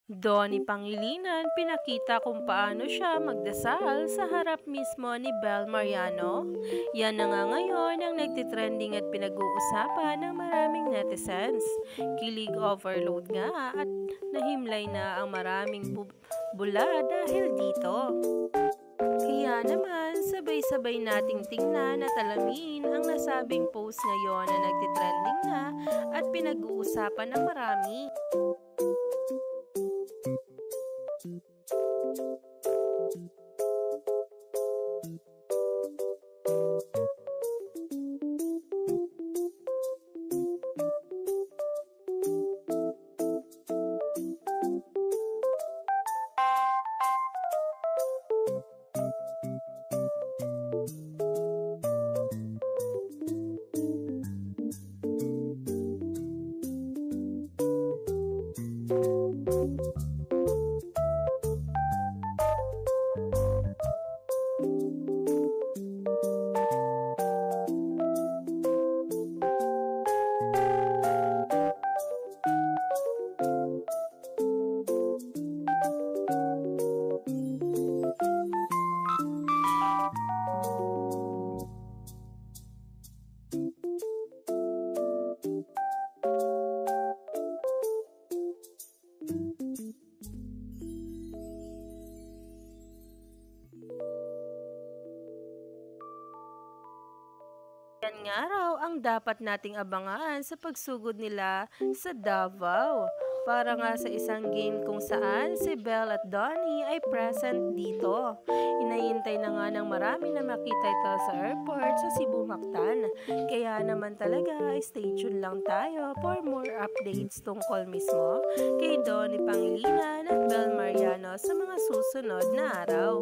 Doon ni Pangilinan, pinakita kung paano siya magdasal sa harap mismo ni Bel Mariano. Yan na nga ngayon ang nagtitrending at pinag-uusapan ng maraming netizens. Kilig overload nga at nahimlay na ang maraming bula dahil dito. Kaya naman, sabay-sabay nating tingnan at alamin ang nasabing post ngayon na nagtitrending na at pinag-uusapan ng marami. Yan nga raw ang dapat nating abangan sa pagsugod nila sa Davao. Para nga sa isang game kung saan si Belle at Donnie ay present dito. Inahintay na nga ng marami na makita ito sa airport sa Cebu Mactan. Kaya naman talaga stay tuned lang tayo for more updates tungkol mismo kay Donnie Pangilinan at Belle Mariano sa mga susunod na araw.